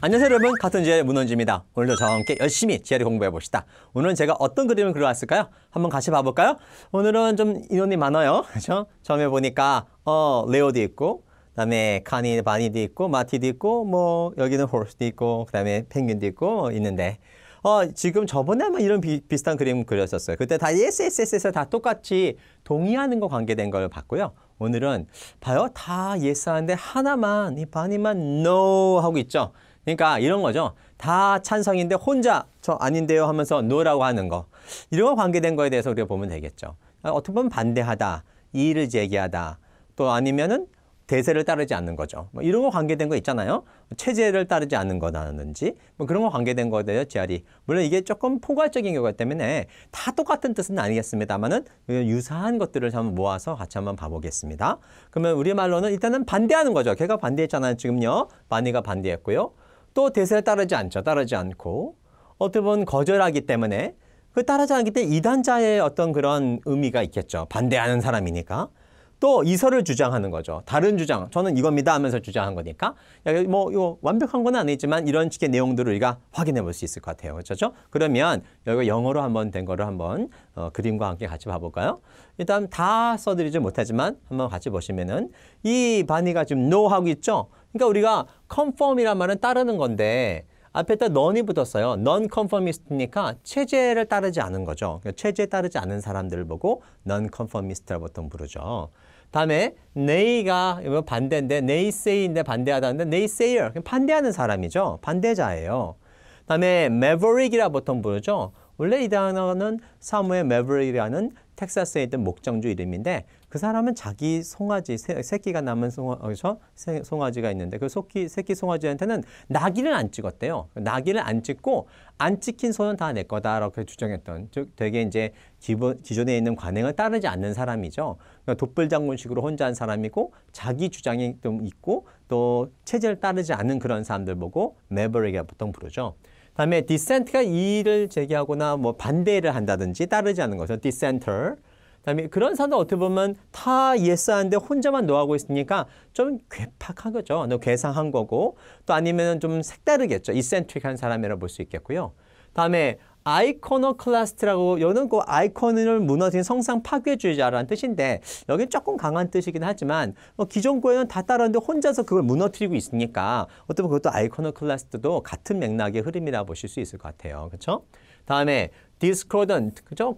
안녕하세요 여러분, 같은 지혜의 문원주입니다. 오늘도 저와 함께 열심히 지혜를 공부해 봅시다. 오늘은 제가 어떤 그림을 그려왔을까요? 한번 같이 봐볼까요? 오늘은 좀 인원이 많아요. 그렇죠? 처음에 보니까 레오도 있고, 그다음에 카니, 바니도 있고, 마티도 있고, 뭐 여기는 호스도 있고, 그다음에 펭귄도 있고 있는데 지금 저번에 한번 이런 비슷한 그림 그렸었어요. 그때 다 yes 다 똑같이 동의하는 거 관계된 걸 봤고요. 오늘은 봐요, 다 yes 하는데 하나만, 이 바니만 no 하고 있죠. 그러니까 이런 거죠. 다 찬성인데 혼자 저 아닌데요 하면서 no라고 하는 거. 이런 거 관계된 거에 대해서 우리가 보면 되겠죠. 어떻게 보면 반대하다, 이의를 제기하다, 또 아니면은 대세를 따르지 않는 거죠. 뭐 이런 거 관계된 거 있잖아요. 체제를 따르지 않는 거라든지 뭐 그런 거 관계된 거에 대해서 지알이. 물론 이게 조금 포괄적인 경우기 때문에 다 똑같은 뜻은 아니겠습니다만은 유사한 것들을 한번 모아서 같이 한번 봐보겠습니다. 그러면 우리말로는 일단은 반대하는 거죠. 걔가 반대했잖아요. 지금요. 바니가 반대했고요. 또 대세를 따르지 않죠. 따르지 않고. 어떻게 보면 거절하기 때문에 그 따르지 않기 때문에 이단자의 어떤 그런 의미가 있겠죠. 반대하는 사람이니까. 또 이설을 주장하는 거죠. 다른 주장, 저는 이겁니다 하면서 주장한 거니까. 뭐 이거 완벽한 건 아니지만 이런 식의 내용들을 우리가 확인해 볼 수 있을 것 같아요. 그렇죠? 그러면 여기 영어로 한번 된 거를 한번 그림과 함께 같이 봐볼까요? 일단 다 써드리지 못하지만 한번 같이 보시면은 이 바니가 지금 no 하고 있죠? 그러니까 우리가 conform이란 말은 따르는 건데 앞에다 non이 붙었어요. non-conformist니까 체제를 따르지 않은 거죠. 체제에 따르지 않은 사람들을 보고 non-conformist라고 보통 부르죠. 다음에 nay가 반대인데 naysay인데 반대하다는데 naysayer, 반대하는 사람이죠. 반대자예요. 다음에 maverick이라고 보통 부르죠. 원래 이 단어는 사무엘 maverick이라는 텍사스에 있던 목장주 이름인데 그 사람은 자기 송아지, 새끼가 남은 송아지가 있는데 그 새끼 송아지한테는 나귀를 안 찍었대요. 나귀를 안 찍고 안 찍힌 소는 다 내 거다라고 주장했던, 즉 되게 이제 기존에 있는 관행을 따르지 않는 사람이죠. 그러니까 독불장군식으로 혼자 한 사람이고 자기 주장이 좀 있고 또 체제를 따르지 않는 그런 사람들 보고 매버릭이라고 보통 부르죠. 다음에 dissent가 이의를 제기하거나 뭐 반대를 한다든지 따르지 않는 거죠. dissenter. 그다음에 그런 사람도 어떻게 보면 다 yes 하는데 혼자만 no 하고 있으니까 좀 괴팍한 거죠. 괴상한 거고 또 아니면 좀 색다르겠죠. eccentric한 사람이라고 볼 수 있겠고요. 다음에 iconoclast라고, 여기는 그 아이콘을 무너뜨린 성상 파괴주의자라는 뜻인데 여기는 조금 강한 뜻이긴 하지만 기존 거에는 다 따르는데 혼자서 그걸 무너뜨리고 있으니까 어떻게 보면 그것도 iconoclast도 같은 맥락의 흐름이라고 보실 수 있을 것 같아요. 그렇죠? 다음에 discordant, 그죠?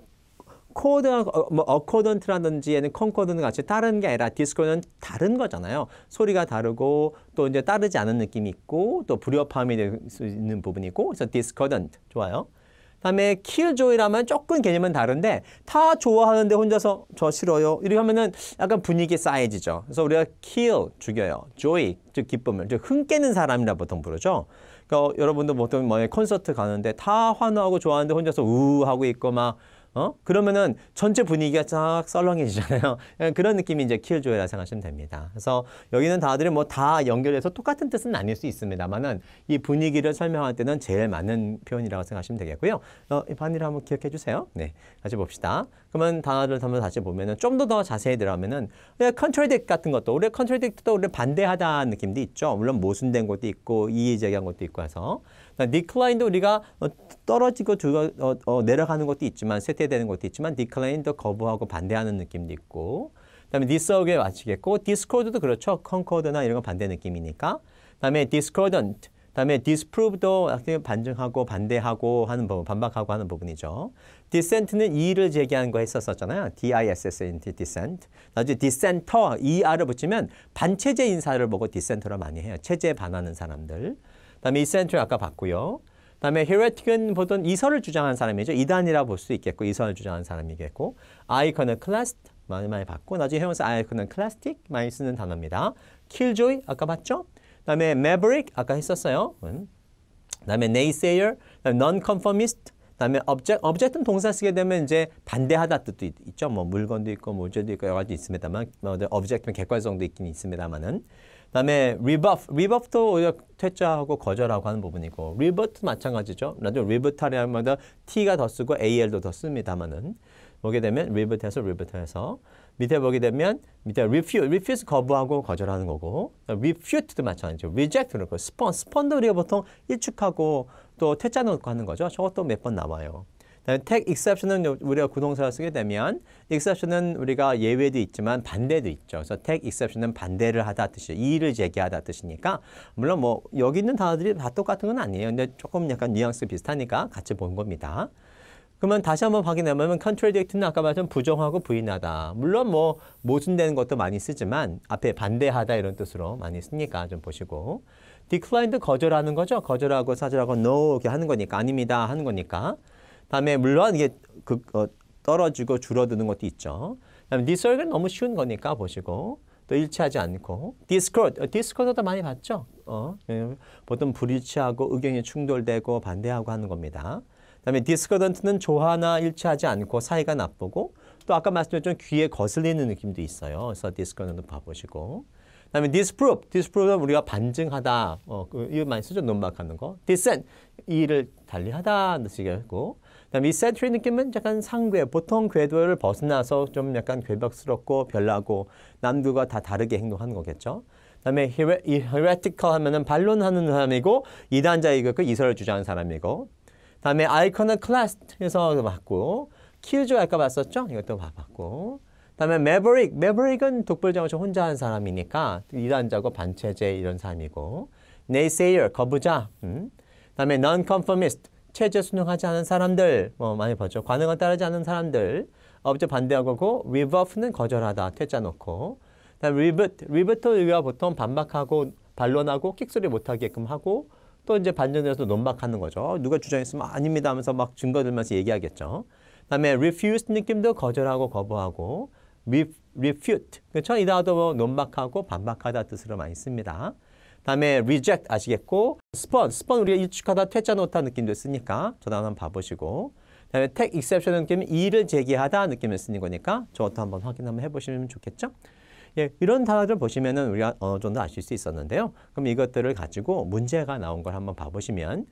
코드가 뭐 accordant라든지 얘는 concordant 같이 다른 게 아니라 discordant 다른 거잖아요. 소리가 다르고 또 이제 따르지 않은 느낌이 있고 또 불협화음이 될 수 있는 부분이 있고, 그래서 discordant 좋아요. 다음에 killjoy라면 조금 개념은 다른데 다 좋아하는데 혼자서 저 싫어요 이렇게 하면은 약간 분위기 싸해지죠. 그래서 우리가 kill 죽여요, joy 즉 기쁨을, 즉 흥 깨는 사람이라 보통 부르죠. 그러니까 여러분도 보통 뭐 콘서트 가는데 다 환호하고 좋아하는데 혼자서 하고 있고 막 그러면은 전체 분위기가 쫙 썰렁해지잖아요. 그런 느낌이 이제 킬조이라 생각하시면 됩니다. 그래서 여기는 다들 뭐 다 연결해서 똑같은 뜻은 아닐 수 있습니다만은 이 분위기를 설명할 때는 제일 맞는 표현이라고 생각하시면 되겠고요. 이 반의를 한번 기억해 주세요. 네, 같이 봅시다. 그러면 단어를 한번 다시 보면은 좀 더 자세히 들어가면은 contradict 같은 것도, 우리 contradict도 우리 반대하다는 느낌도 있죠. 물론 모순된 것도 있고 이의 제기한 것도 있고 해서. decline도 우리가 떨어지고 내려가는 것도 있지만 쇠퇴되는 것도 있지만 decline도 거부하고 반대하는 느낌도 있고, 그다음에 disagree에 맞추겠고 discord도 그렇죠. concord나 이런 거 반대 느낌이니까. 그다음에 discordant, 그다음에 disprove도 반증하고 반대하고 하는 부분, 반박하고 하는 부분이죠. dissent는 이의를 제기하는 거 했었잖아요. D-I-S-S-E-N-T, dissent. 나중에 dissenter, ER을 붙이면 반체제 인사를 보고 dissenter로 많이 해요. 체제에 반하는 사람들. 그다음에 eccentric 아까 봤고요. 그다음에 heretic은 보통 이설을 주장한 사람이죠. 이단이라 볼 수 있겠고 이설을 주장한 사람이겠고, iconoclast 많이 봤고, 나중에 해오면서 iconoclastic 많이 쓰는 단어입니다. killjoy 아까 봤죠? 그다음에 maverick 아까 했었어요. 그다음에 naysayer, 그다음에 nonconformist, 그다음에 object는 동사 쓰게 되면 이제 반대하다 뜻도 있죠. 뭐 물건도 있고 모재도 있고 여러 가지 있습니다만, object는 객관성도 있긴 있습니다만은. 그다음에 rebuff도 오히려 퇴짜하고 거절하고 하는 부분이고, rebut도 마찬가지죠. 나중에 rebut하려면 t가 더 쓰고 al도 더 씁니다만은 보게 되면 rebut해서 밑에 보게 되면 밑에 refuse 거부하고 거절하는 거고 refute도 마찬가지죠. reject는 거. spon도 우리가 보통 일축하고 또 퇴짜 놓고 하는 거죠. 저것도 몇 번 나와요. take exception은 우리가 구동사를 쓰게 되면 exception은 우리가 예외도 있지만 반대도 있죠. 그래서 take exception은 반대를 하다 뜻이에요. 이의를 제기하다 뜻이니까 물론 뭐 여기 있는 단어들이 다 똑같은 건 아니에요. 근데 조금 약간 뉘앙스 비슷하니까 같이 본 겁니다. 그러면 다시 한번 확인해보면 contradict는 아까 말했던 부정하고 부인하다. 물론 뭐 모순되는 것도 많이 쓰지만 앞에 반대하다 이런 뜻으로 많이 쓰니까 좀 보시고 decline도 거절하는 거죠. 거절하고 사절하고 no 이렇게 하는 거니까 아닙니다 하는 거니까. 다음에 물론 이게 떨어지고 줄어드는 것도 있죠. 그다음에 disagree는 너무 쉬운 거니까 보시고 또 일치하지 않고 discord도 많이 봤죠. 보통 불일치하고 의견이 충돌되고 반대하고 하는 겁니다. 그다음에 discordant는 조화나 일치하지 않고 사이가 나쁘고 또 아까 말씀드렸던 귀에 거슬리는 느낌도 있어요. 그래서 discordant도 봐보시고 그다음에 disprove는 우리가 반증하다. 이거 많이 쓰죠. 논박하는 거. dissent 이를 달리하다 뜻이겠고 그다음에 eccentric 느낌은 약간 상궤, 보통 궤도를 벗어나서 좀 약간 괴벽스럽고 별나고 남들과 다 다르게 행동하는 거겠죠. 그다음에 heretical 하면은 반론하는 사람이고 이단자이고 이설을 주장하는 사람이고 다음에 iconoclast 해서 봤고 killjoy 아까 봤었죠? 이것도 봤고 다음에 maverick은 독불장어처 혼자 한 사람이니까 이단자고 반체제 이런 사람이고 naysayer 거부자 다음에 nonconformist 체제 순응하지 않은 사람들 많이 보죠. 관행을 따르지 않는 사람들 업체 반대하고 rebuff는 거절하다 퇴짜 놓고 다음에 rebutt도 우리가 보통 반박하고 반론하고 끽소리 못하게끔 하고 또 이제 반전해서 논박하는 거죠. 누가 주장했으면 아닙니다 하면서 막 증거 들면서 얘기하겠죠. 다음에 refuse 느낌도 거절하고 거부하고 refute 그렇죠? 이 단어도 논박하고 반박하다 뜻으로 많이 씁니다. 다음에 reject 아시겠고 spurn 우리가 일축하다 퇴짜 놓다 느낌도 쓰니까 저 단어 한번 봐보시고 다음에 take exception 느낌은 이의를 제기하다 느낌을 쓰는 거니까 저것도 한번 확인 한번 해보시면 좋겠죠. 예, 이런 단어를 보시면은 우리가 어느 정도 아실 수 있었는데요. 그럼 이것들을 가지고 문제가 나온 걸 한번 봐보시면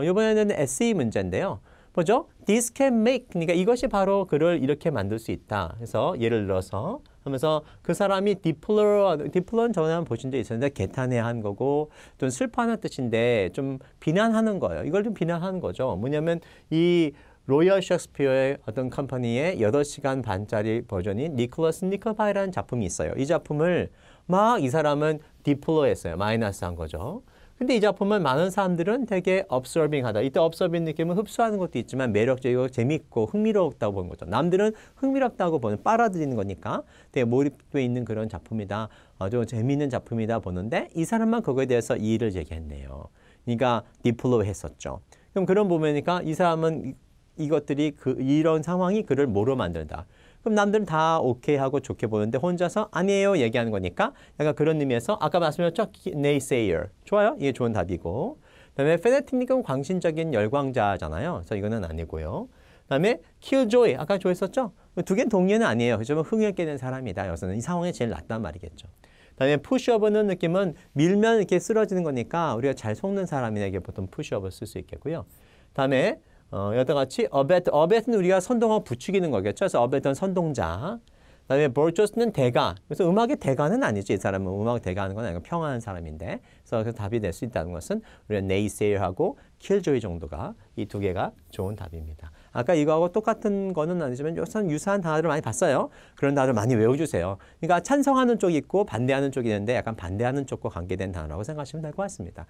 이번에는 에세이 문제인데요. 뭐죠? This can make 그러니까 이것이 바로 그를 이렇게 만들 수 있다. 그래서 예를 들어서 하면서 그 사람이 deplore는 전에 한번 보신 적 있었는데 개탄해한 거고 좀 슬퍼하는 뜻인데 좀 비난하는 거예요. 이걸 좀 비난하는 거죠. 뭐냐면 이 로열 셰익스피어의 어떤 컴퍼니의 8시간 반짜리 버전인 니콜러스 니컬파이라는 작품이 있어요. 이 작품을 막 이 사람은 디플로했어요. 마이너스한 거죠. 근데 이 작품을 많은 사람들은 되게 observing하다. 이때 observing 느낌은 흡수하는 것도 있지만 매력적이고 재밌고 흥미롭다고 보는 거죠. 남들은 흥미롭다고 보는 빨아들이는 거니까 되게 몰입돼 있는 그런 작품이다. 아주 재미있는 작품이다 보는데 이 사람만 그거에 대해서 이의를 제기했네요. 그러니까 디플로 했었죠. 그럼 그런 보면이니까 이 사람은 이것들이 이런 상황이 그를 뭐로 만들다. 그럼 남들은 다 오케이 하고 좋게 보는데 혼자서 아니에요 얘기하는 거니까 약간 그런 의미에서 아까 말씀드렸죠? naysayer. 좋아요. 이게 좋은 답이고. 그다음에 fanatic은 광신적인 열광자잖아요. 그래서 이거는 아니고요. 그다음에 killjoy. 아까 좋아했었죠? 두 개는 동의어는 아니에요. 그렇지만 흥을 깨는 사람이다. 여기서는 이 상황이 제일 낫단 말이겠죠. 그다음에 pushup는 느낌은 밀면 이렇게 쓰러지는 거니까 우리가 잘 속는 사람에게 보통 pushup을 쓸 수 있겠고요. 그다음에 여기다 같이 abet는 우리가 선동하고 부추기는 거겠죠. 그래서 abet은 선동자. 그다음에 virtuous는 대가. 그래서 음악의 대가는 아니지. 이 사람은 음악 대가하는 건 아니고 평화한 사람인데. 그래서 답이 될 수 있다는 것은 우리가 naysayer하고 killjoy 정도가 이 두 개가 좋은 답입니다. 아까 이거하고 똑같은 거는 아니지만 여기서는 유사한 단어를 많이 봤어요. 그런 단어를 많이 외워주세요. 그러니까 찬성하는 쪽이 있고 반대하는 쪽이 있는데 약간 반대하는 쪽과 관계된 단어라고 생각하시면 될 것 같습니다.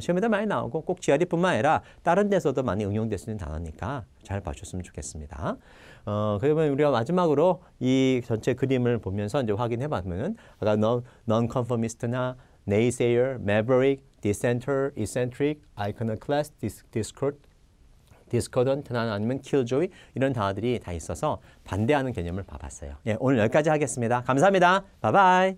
시험에도 많이 나오고 꼭 GRE뿐만 아니라 다른 데서도 많이 응용될 수 있는 단어니까 잘 봐주셨으면 좋겠습니다. 그러면 우리가 마지막으로 이 전체 그림을 보면서 이제 확인해 보면 아까 nonconformist나 naysayer, maverick, dissenter, eccentric, iconoclast, discordant 아니면 killjoy 이런 단어들이 다 있어서 반대하는 개념을 봐봤어요. 예, 오늘 여기까지 하겠습니다. 감사합니다. 바이바이.